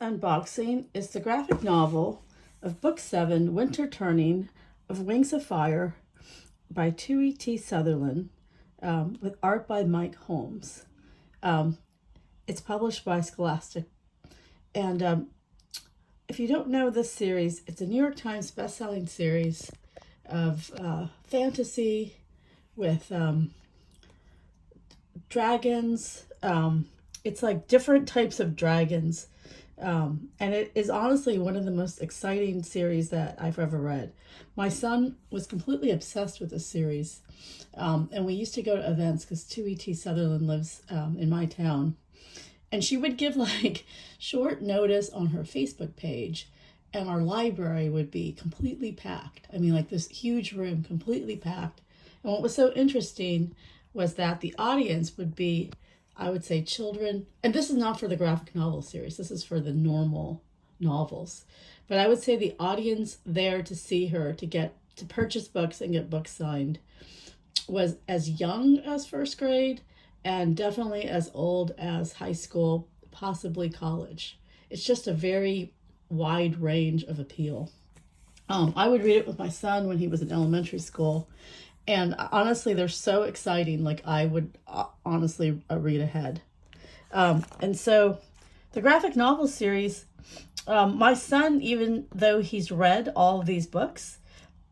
unboxing is the graphic novel of Book 7, Winter Turning of Wings of Fire by Tui T. Sutherland, with art by Mike Holmes. It's published by Scholastic. And if you don't know this series, it's a New York Times best-selling series of fantasy with dragons. It's like different types of dragons. And it is honestly one of the most exciting series that I've ever read. My son was completely obsessed with this series. And we used to go to events because Tui T. Sutherland lives in my town. And she would give like short notice on her Facebook page, and our library would be completely packed. I mean, like this huge room completely packed. And what was so interesting was that the audience would be, I would say, children. And this is not for the graphic novel series. This is for the normal novels. But I would say the audience there to see her, to purchase books and get books signed, was as young as first grade and definitely as old as high school, possibly college. It's just a very wide range of appeal. I would read it with my son when he was in elementary school. And honestly, they're so exciting. Like I would honestly read ahead. And so the graphic novel series, my son, even though he's read all of these books,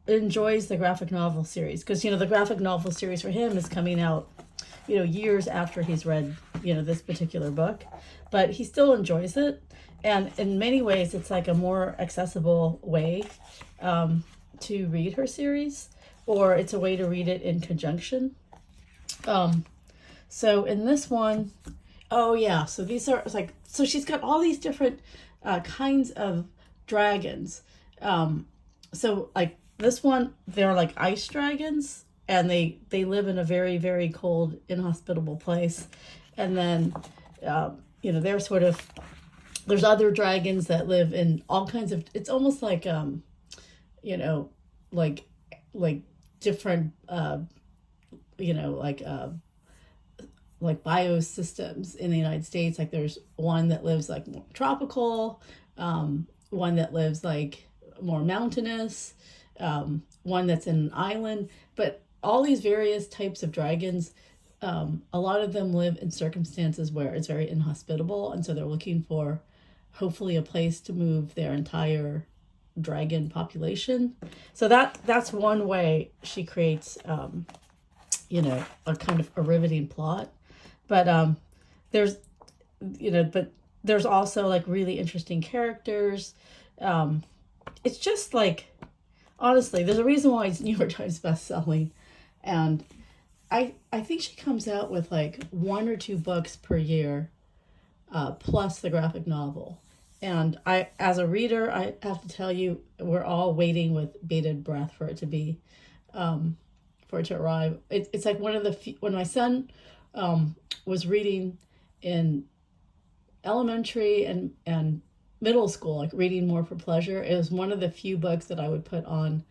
enjoys the graphic novel series. Because, the graphic novel series for him is coming out, years after he's read, this particular book. But he still enjoys it. And in many ways, it's like a more accessible way to read her series, or it's a way to read it in conjunction. So in this one, so these are so she's got all these different kinds of dragons. So like this one, they're like ice dragons, and they live in a very, very cold, inhospitable place. And then, they're sort of, there's other dragons that live in all kinds of, it's almost like, like different, like biosystems in the United States. Like there's one that lives like more tropical, one that lives like more mountainous, one that's in an island. But all these various types of dragons, a lot of them live in circumstances where it's very inhospitable, and so they're looking for hopefully a place to move their entire dragon population. So that's one way she creates a kind of a riveting plot. But there's there's also like really interesting characters. It's just like, honestly, there's a reason why it's New York Times best-selling. And I think she comes out with like 1 or 2 books per year, plus the graphic novel. And as a reader, I have to tell you, we're all waiting with bated breath for it to be, for it to arrive. It's like one of the when my son was reading in elementary and middle school, like reading more for pleasure, it was one of the few books that I would put on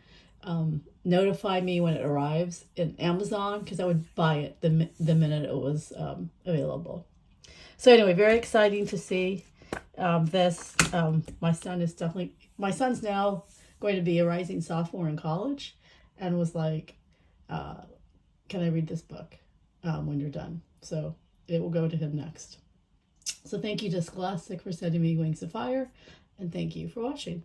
notify me when it arrives in Amazon, because I would buy it the minute it was available. So anyway, very exciting to see this. My son's now going to be a rising sophomore in college, and was like, can I read this book when you're done? So it will go to him next. So thank you to Scholastic for sending me Wings of Fire, and thank you for watching.